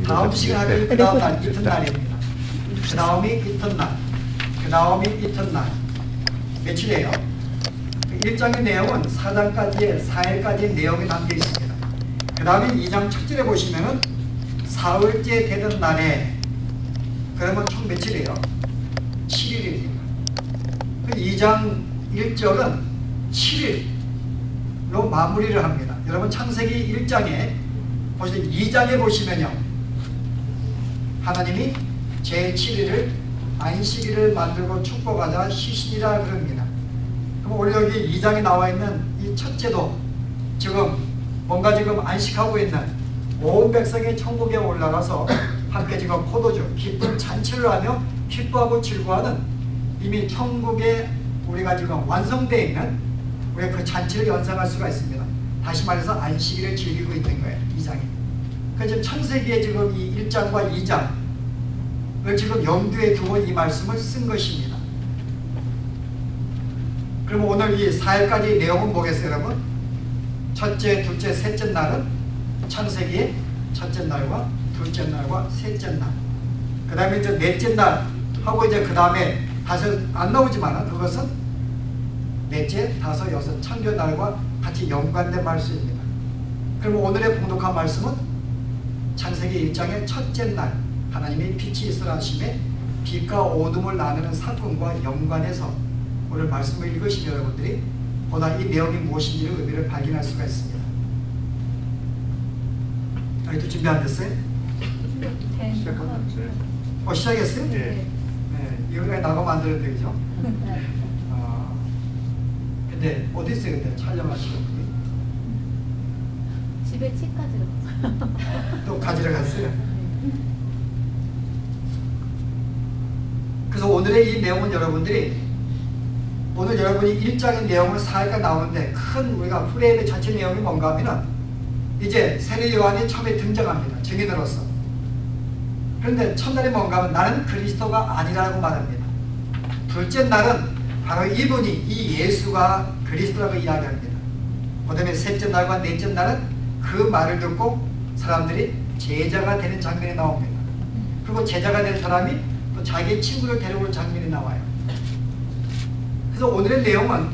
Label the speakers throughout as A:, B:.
A: 다음 시간이 그 다음 날 이튿날입니다. 그 다음이 이튿날, 그 다음이 이튿날. 며칠이에요? 1장의 내용은 4장까지의 4일까지의 내용이 담겨 있습니다. 그 다음에 2장 첫 절에 보시면은 사흘째 되던 날에, 그러면 총 며칠이에요? 7일입니다. 2장 1절은 7일로 마무리를 합니다. 여러분 창세기 1장에 보시면 2장에 보시면요, 하나님이 제7일을 안식일을 만들고 축복하자 쉬시니라 그럽니다. 그럼 오늘 여기 2장에 나와 있는 이 첫째도 지금 뭔가 지금 안식하고 있는 온 백성이 천국에 올라가서 함께 지금 포도주 기쁜 잔치를 하며 기뻐하고 즐거워하는, 이미 천국에 우리가 지금 완성되어 있는 우리가 그 잔치를 연상할 수가 있습니다. 다시 말해서 안식일을 즐기고 있는 거예요, 2장이. 그러니까 지금 창세기에 지금 이 1장과 2장을 지금 염두에 두고 이 말씀을 쓴 것입니다. 그럼 오늘 이 4일까지 내용은 뭐겠어요, 여러분? 첫째, 둘째, 셋째 날은 창세기의 첫째 날과 둘째 날과 셋째 날. 그 다음에 이제 넷째 날 하고 이제 그 다음에 다섯 안 나오지만 그것은 넷째, 다섯, 여섯 창조 날과 같이 연관된 말씀입니다. 그럼 오늘의 봉독한 말씀은 창세기 1장의 첫째 날, 하나님이 빛이 있으라 하심에 빛과 어둠을 나누는 사건과 연관해서 오늘 말씀을 읽으시면 여러분들이 보다 이 내용이 무엇인지를 의미를 발견할 수가 있습니다. 아직도 준비 안 됐어요? 시작했어요?
B: 네.
A: 이거까지 나가면 안 되는데, 그죠? 근데 어디 있어요, 근데 촬영하시는 분이?
B: 집에 치 가지러 갔어요.
A: 또 가지러 갔어요? 그래서 오늘의 이 내용은 여러분들이, 오늘 여러분이 1장의 내용을 4일까지 나오는데 큰 우리가 프레임의 전체 내용이 뭔가 하면은 이제 세례 요한이 처음에 등장합니다, 증인으로서. 그런데 첫날이 뭔가 하면 나는 그리스도가 아니라고 말합니다. 둘째 날은 바로 이분이, 이 예수가 그리스도라고 이야기합니다. 그 다음에 셋째 날과 넷째 날은 그 말을 듣고 사람들이 제자가 되는 장면이 나옵니다. 그리고 제자가 된 사람이 또 자기의 친구를 데려오는 장면이 나와요. 그래서 오늘의 내용은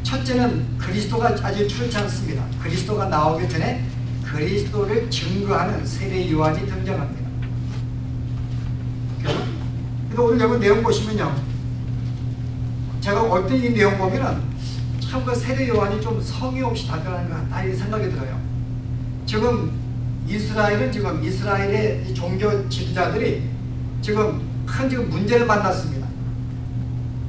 A: 첫째는 그리스도가 아직 출치 않습니다. 그리스도가 나오기 전에 그리스도를 증거하는 세례 요한이 등장합니다. 그래서 오늘 여러분 내용 보시면요, 제가 올 때 이 내용 보면은 참 그 세례 요한이 좀 성의 없이 답변하는 것 같다 이 생각이 들어요. 지금 이스라엘은 지금 이스라엘의 이 종교 지도자들이 지금 큰 지금 문제를 만났습니다.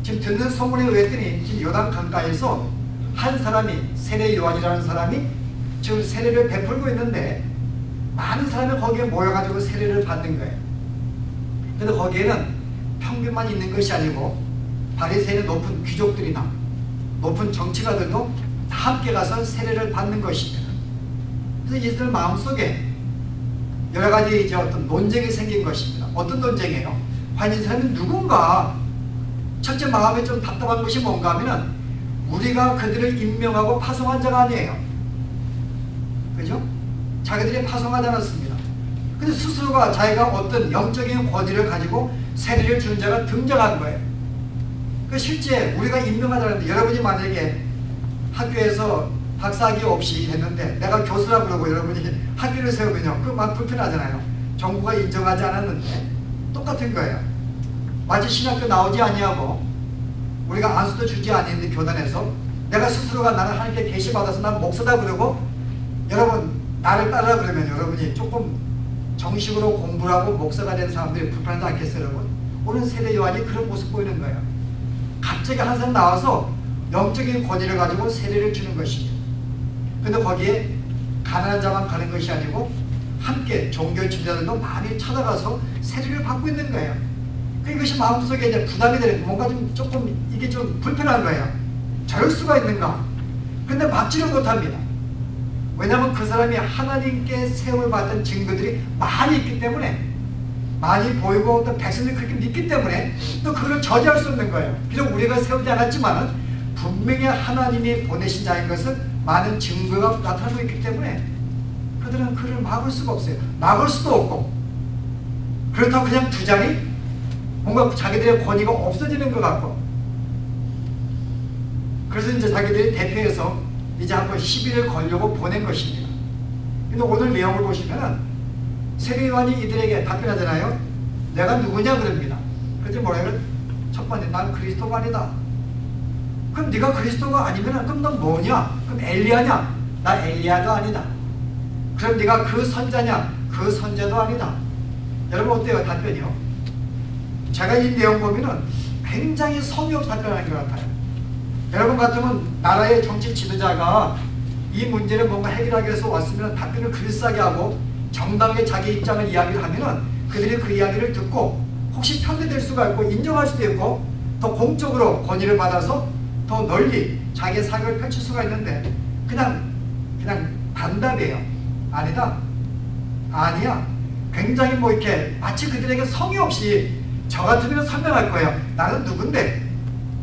A: 지금 듣는 소문에 의했더니 지금 요단 강가에서 한 사람이, 세례 요한이라는 사람이 지금 세례를 베풀고 있는데 많은 사람이 거기에 모여가지고 세례를 받는 거예요. 그런데 거기에는 평균만 있는 것이 아니고 바리새인의 높은 귀족들이나 높은 정치가들도 다 함께 가서 세례를 받는 것입니다. 그래서 이들 마음속에 여러 가지 이제 어떤 논쟁이 생긴 것입니다. 어떤 논쟁이에요? 과연 이 사람이 누군가? 첫째 마음에 좀 답답한 것이 뭔가 하면은 우리가 그들을 임명하고 파송한 자가 아니에요. 그죠? 자기들이 파송하지 않았습니다. 근데 스스로가 자기가 어떤 영적인 권위를 가지고 세례를 준 자가 등장한 거예요. 그 실제 우리가 임명하지 않았는데, 여러분이 만약에 학교에서 박사학위 없이 했는데 내가 교수라 그러고 여러분이 학교를 세우면요, 그거 막 불편하잖아요. 정부가 인정하지 않았는데 똑같은 거예요. 마치 신학교 나오지 아니하고 우리가 안수도 주지 아니는데 교단에서 내가 스스로가 나는 하나님께 계시받아서 난 목사다 그러고 여러분 나를 따르라 그러면 여러분이 조금 정식으로 공부를 하고 목사가 된 사람들이 불편하지 않겠어요, 여러분? 오늘 세례 요한이 그런 모습 보이는 거예요. 갑자기 한 사람 나와서 영적인 권위를 가지고 세례를 주는 것입니다. 근데 거기에 가난한 자만 가는 것이 아니고 함께 종교 지도자들도 많이 찾아가서 세례를 받고 있는 거예요. 이것이 마음속에 이제 부담이 되는, 뭔가 좀 조금 이게 좀 불편한 거예요. 저럴 수가 있는가? 근데 막지를 못합니다. 왜냐하면 그 사람이 하나님께 세움을 받은 증거들이 많이 있기 때문에, 많이 보이고 또 백성들이 그렇게 믿기 때문에 또 그걸 저지할 수 없는 거예요. 비록 우리가 세우지 않았지만 분명히 하나님이 보내신 자인 것은 많은 증거가 나타나고 있기 때문에 그들은 그를 막을 수가 없어요. 막을 수도 없고, 그렇다고 그냥 두자니 뭔가 자기들의 권위가 없어지는 것 같고, 그래서 이제 자기들이 대표해서 이제 한번 시비를 걸려고 보낸 것입니다. 근데 오늘 내용을 보시면은 세례요한이 이들에게 답변하잖아요. 내가 누구냐 그럽니다. 그랬더니 뭐라고? 첫 번째, 난 그리스도가 아니다. 그럼 네가 그리스도가 아니면은 그럼 넌 뭐냐? 그럼 엘리야냐? 나 엘리야도 아니다. 그럼 네가 그 선자냐? 그 선자도 아니다. 여러분 어때요? 답변이요? 제가 이 내용 보면은 굉장히 성의 없이 답변하는 것 같아요. 여러분 같으면 나라의 정치 지도자가 이 문제를 뭔가 해결하기 위해서 왔으면 답변을 글싸게 하고 정당하게 자기 입장을 이야기를 하면은 그들이 그 이야기를 듣고 혹시 편대될 수가 있고 인정할 수도 있고 더 공적으로 권위를 받아서 더 널리 자기의 사역을 펼칠 수가 있는데 그냥 단답이에요. 아니다. 아니야. 굉장히 뭐 이렇게 마치 그들에게 성의 없이 저 같으면 설명할 거예요. 나는 누군데?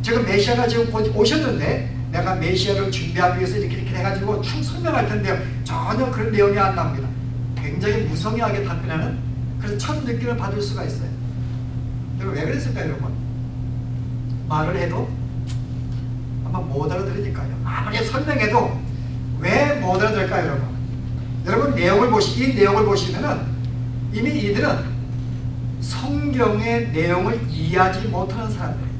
A: 지금 메시아가 지금 곧 오셨는데 내가 메시아를 준비하기 위해서 이렇게 해가지고 쭉 설명할 텐데요. 전혀 그런 내용이 안 나옵니다. 굉장히 무성의하게 답변하는 그래서 첫 느낌을 받을 수가 있어요. 여러분 왜 그랬을까요, 여러분? 말을 해도 아마 못 알아들으니까요. 아무리 설명해도 왜 못 알아들을까요, 여러분? 여러분 이 내용을 보시면은 이미 이들은 성경의 내용을 이해하지 못하는 사람들이에요.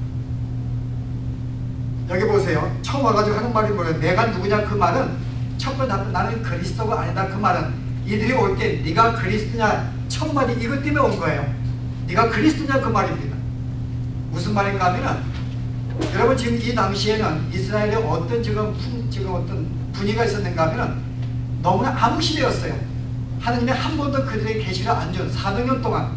A: 여기 보세요. 처음 와가지고 하는 말이 뭐예요? 내가 누구냐 그 말은 첫 번째 나는 그리스도가 아니다 그 말은 이들이 올 때 네가 그리스도냐 첫 말이 이것 때문에 온 거예요. 네가 그리스도냐 그 말입니다. 무슨 말인가 하면은 여러분 지금 이 당시에는 이스라엘에 어떤 지금 어떤 분위기가 있었는가 하면은 너무나 암흑시대였어요. 하느님이 한 번도 그들의 계시를 안 준 400년 동안.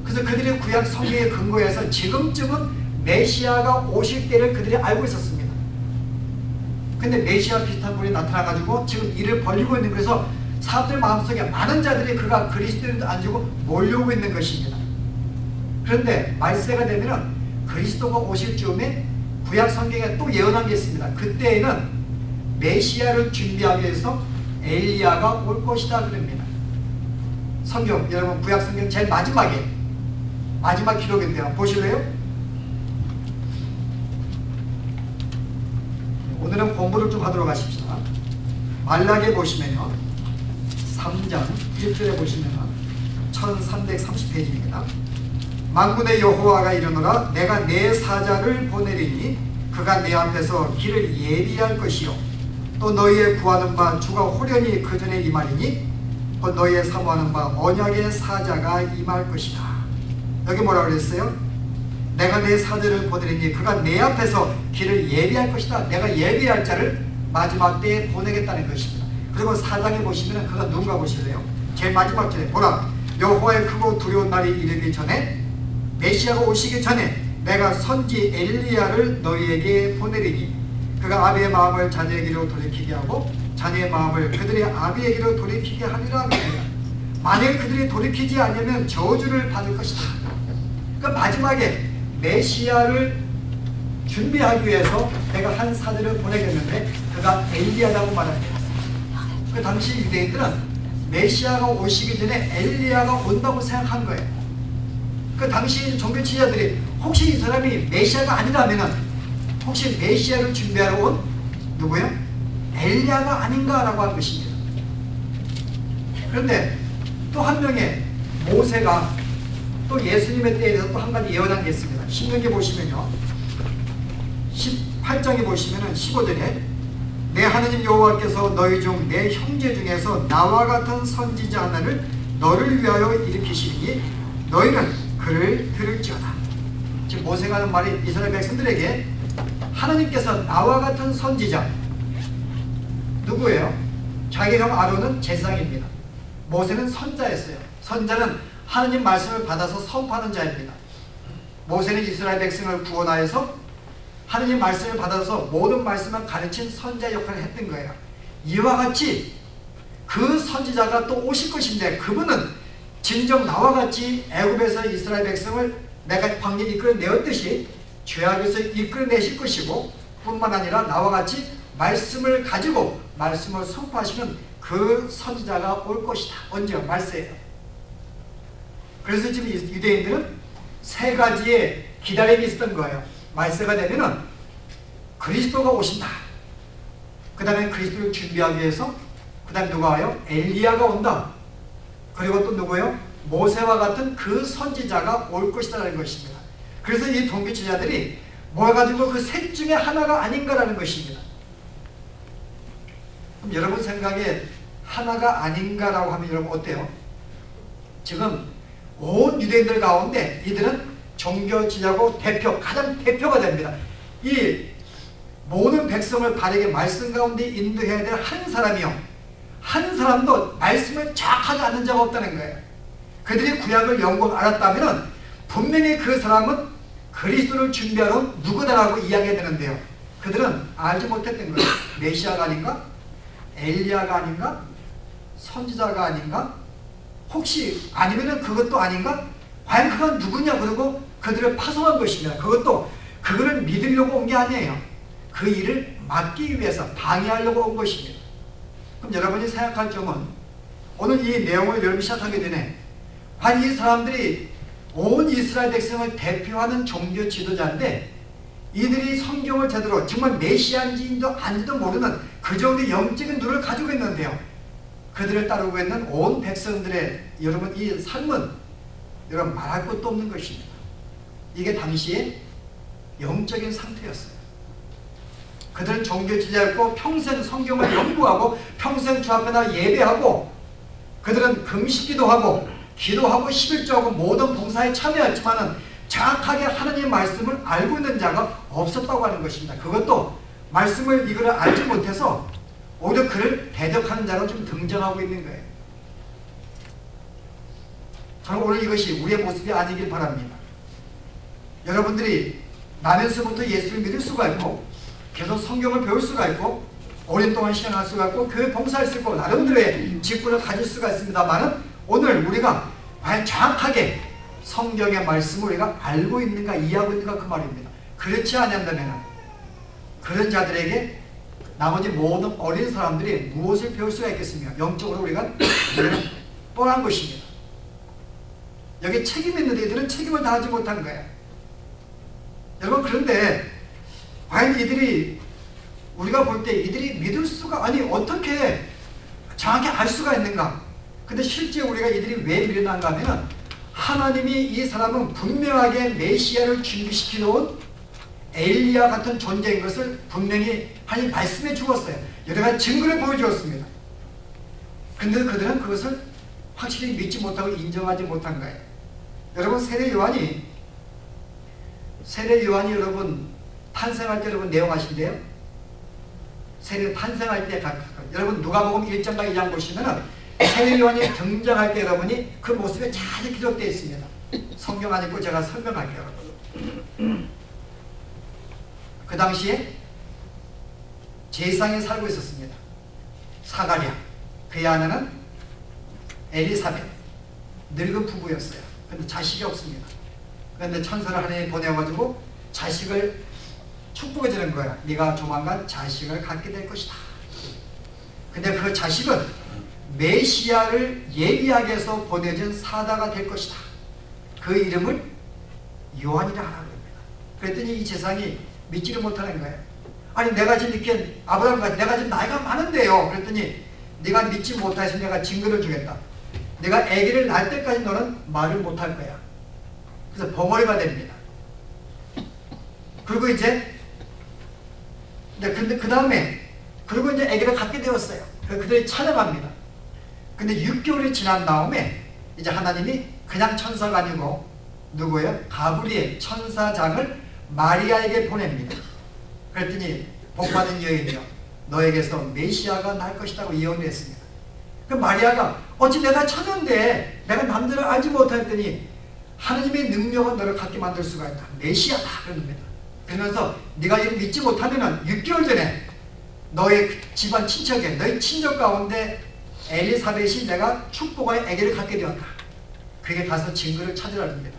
A: 그래서 그들의 구약 성경에 근거해서 지금쯤은 메시아가 오실 때를 그들이 알고 있었습니다. 근데 메시아 비슷한 분이 나타나가지고 지금 일을 벌이고 있는 그래서 사람들 마음속에 많은 자들이 그가 그리스도인도 안 주고 몰려오고 있는 것입니다. 그런데 말세가 되면은 그리스도가 오실 즈음에 구약 성경에 또 예언한 게 있습니다. 그때에는 메시아를 준비하기 위해서 엘리야가 올 것이다 그럽니다. 성경 여러분 구약 성경 제일 마지막에 마지막 기록인데요. 보실래요? 오늘은 공부를 좀 하도록 하십시다. 말라기에 보시면요. 3장 1절에 보시면 1330페이지입니다. 만군의 여호와가 이르노라 내가 내 사자를 보내리니 그가 내 앞에서 길을 예비할 것이요 또 너희의 구하는 바 주가 호련히 그 전에 임하리니 곧 너희의 사모하는 바 언약의 사자가 임할 것이다. 여기 뭐라 그랬어요? 내가 내 사자를 보내리니 그가 내 앞에서 길을 예비할 것이다. 내가 예비할 자를 마지막 때에 보내겠다는 것입니다. 그리고 4장에 보시면 그가 누군가 보실래요? 제일 마지막 절에 보라 여호와의 크고 두려운 날이 이르기 전에 메시아가 오시기 전에 내가 선지 엘리야를 너희에게 보내리니 그가 아비의 마음을 자녀에게로 돌이키게 하고 자녀의 마음을 그들의 아비에게로 돌이키게 하리라. 만약 그들이 돌이키지 않으면 저주를 받을 것이다. 그러니까 마지막에 메시아를 준비하기 위해서 내가 한 사제를 보내겠는데 그가 엘리야라고 말합니다. 그 당시 유대인들은 메시아가 오시기 전에 엘리야가 온다고 생각한 거예요. 그 당시 종교 지도자들이 혹시 이 사람이 메시아가 아니라면 혹시 메시아를 준비하러 온 누구요? 엘리야가 아닌가라고 한 것입니다. 그런데 또 한 명의 모세가 또 예수님의 때에 대해서 또 한 가지 예언한 게 있습니다. 신명기 보시면요. 18장에 보시면은 15절에 내 하느님 여호와께서 너희 중 내 형제 중에서 나와 같은 선지자 하나를 너를 위하여 일으키시니 너희는 그를 들을지어다. 지금 모세가 하는 말이 이스라엘 백성들에게 하나님께서 나와 같은 선지자 누구예요? 자기 형 아론은 제사장입니다. 모세는 선자였어요. 선자는 하느님 말씀을 받아서 선포하는 자입니다. 모세는 이스라엘 백성을 구원하여서 하느님 말씀을 받아서 모든 말씀을 가르친 선자 역할을 했던 거예요. 이와 같이 그 선지자가 또 오실 것인데 그분은 진정 나와 같이 애굽에서 이스라엘 백성을 내가 광야에 이끌어내었듯이 죄악에서 이끌어내실 것이고 뿐만 아니라 나와 같이 말씀을 가지고 말씀을 선포하시는 그 선지자가 올 것이다. 언제? 말세예요. 그래서 지금 유대인들은 세 가지의 기다림이 있었던 거예요. 말세가 되면은 그리스도가 오신다. 그 다음에 그리스도를 준비하기 위해서 그 다음에 누가 와요? 엘리야가 온다. 그리고 또 누구예요? 모세와 같은 그 선지자가 올 것이라는 것입니다. 그래서 이 동기주의자들이 모여가지고 그 셋 중에 하나가 아닌가라는 것입니다. 그럼 여러분 생각에 하나가 아닌가라고 하면 여러분 어때요? 지금 온 유대인들 가운데 이들은 종교지하고 대표, 가장 대표가 됩니다. 이 모든 백성을 바르게 말씀 가운데 인도해야 될 한 사람이요. 한 사람도 말씀을 정확하지 않는 자가 없다는 거예요. 그들이 구약을 연구하고 알았다면 분명히 그 사람은 그리스도를 준비하러 누구다라고 이야기해야 되는데요. 그들은 알지 못했던 거예요. 메시아가 아닌가? 엘리야가 아닌가? 선지자가 아닌가? 혹시 아니면은 그것도 아닌가? 과연 그건 누구냐? 그러고 그들을 파송한 것입니다. 그것도 그거를 믿으려고 온 게 아니에요. 그 일을 막기 위해서 방해하려고 온 것입니다. 그럼 여러분이 생각할 점은 오늘 이 내용을 여러분이 시작하게 되네. 과연 이 사람들이 온 이스라엘 백성을 대표하는 종교 지도자인데 이들이 성경을 제대로 정말 메시아인지도 아닌지도 모르는 그 정도의 영적인 눈을 가지고 있는데요. 그들을 따르고 있는 온 백성들의 여러분 이 삶은 여러분 말할 것도 없는 것입니다. 이게 당시의 영적인 상태였어요. 그들은 종교지도자였고 평생 성경을 연구하고 평생 주 앞에 나 예배하고 그들은 금식기도 하고 기도하고 11조하고 모든 봉사에 참여했지만은 정확하게 하나님의 말씀을 알고 있는 자가 없었다고 하는 것입니다. 그것도 말씀을 이거를 알지 못해서 오히려 그를 대적하는 자로 좀 등장하고 있는 거예요. 저는 오늘 이것이 우리의 모습이 아니길 바랍니다. 여러분들이 나면서부터 예수를 믿을 수가 있고 계속 성경을 배울 수가 있고 오랜 동안 신앙할 수가 있고 교회 봉사할 수 있고 나름대로의 직분을 가질 수가 있습니다만 오늘 우리가 과연 정확하게 성경의 말씀을 우리가 알고 있는가 이해하고 있는가 그 말입니다. 그렇지 않는다면 그런 자들에게 나머지 모든 어린 사람들이 무엇을 배울 수가 있겠습니까? 영적으로 우리가 뻔한 것입니다. 여기 책임이 있는데 이들은 책임을 다하지 못한 거예요. 여러분 그런데 과연 이들이 우리가 볼 때 이들이 믿을 수가 아니 어떻게 정확히 알 수가 있는가? 근데 실제 우리가 이들이 왜 미련한가 하면 하나님이 이 사람은 분명하게 메시아를 준비시켜놓은 엘리야 같은 존재인 것을 분명히 하나님 말씀해 주었어요. 여러 가지 증거를 보여주었습니다. 근데 그들은 그것을 확실히 믿지 못하고 인정하지 못한 거예요. 여러분 세례 요한이 여러분 탄생할 때 여러분 내용 아신대요? 세례 탄생할 때 여러분 누가복음 1장과 2장 보시면은 세례 요한이 등장할 때 여러분이 그 모습에 잘 기록되어 있습니다. 성경 안 읽고 제가 설명할게요. 그 당시에 제사장에 살고 있었습니다. 사가랴. 그의 아내는 엘리사벳. 늙은 부부였어요. 근데 자식이 없습니다. 그런데 천사를 하나님이 보내가지고 자식을 축복해 주는 거야. 네가 조만간 자식을 갖게 될 것이다. 근데 그 자식은 메시아를 예비하기 위해서 보내준 사다가 될 것이다. 그 이름을 요한이라 하라고 합니다. 그랬더니 이 제사장이 믿지를 못하는 거예요. 아니 내가 지금 이렇게 아브라함같이 내가 지금 나이가 많은데요. 그랬더니 네가 믿지 못해서 내가 증거를 주겠다. 내가 아기를 낳을 때까지 너는 말을 못할 거야. 그래서 벙어리가 됩니다. 그리고 이제 근데 그 다음에 그리고 이제 아기를 갖게 되었어요. 그들이 찾아갑니다. 근데 6개월이 지난 다음에 이제 하나님이 그냥 천사가 아니고 누구예요? 가브리엘 천사장을 마리아에게 보냅니다. 그랬더니 복받은 여인이요 너에게서 메시아가 날 것이라고 예언을 했습니다. 그 마리아가 어찌 내가 처녀인데 내가 남들을 알지 못했더니 하나님의 능력은 너를 갖게 만들 수가 있다. 메시아다 그럽니다. 그러면서 네가 이걸 믿지 못하면 6개월 전에 너의 집안 친척에 너의 친척 가운데 엘리사벳이 내가 축복의 아기를 갖게 되었다. 그게 가서 증거를 찾으라 합니다.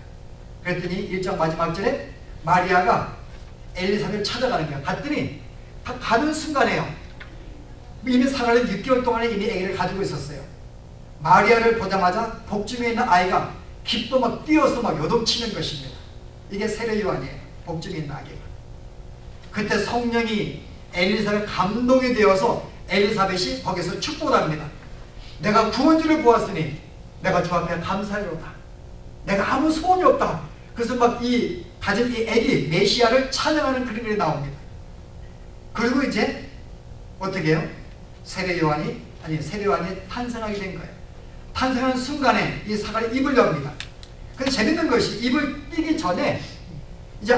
A: 그랬더니 1장 마지막 절에 마리아가 엘리사벳을 찾아가는 거야. 갔더니 딱 가는 순간에요. 이미 사라는 6개월 동안에 이미 아기를 가지고 있었어요. 마리아를 보자마자 복중에 있는 아이가 기뻐 막 뛰어서 막 요동치는 것입니다. 이게 세례 요한이에요. 복중에 있는 아기가. 그때 성령이 엘리사를 감동이 되어서 엘리사벳이 거기서 축복합니다. 내가 구원주를 보았으니 내가 주 앞에 감사하리로다. 내가 아무 소원이 없다. 그래서 막 이 가진 이 아기 메시아를 찬양하는 그런 글이 나옵니다. 그리고 이제 어떻게 해요? 세례 요한이 탄생하게 된 거예요. 탄생하는 순간에 이 사가의 입을 엽니다. 근데 재밌는 것이 입을 띄기 전에 이제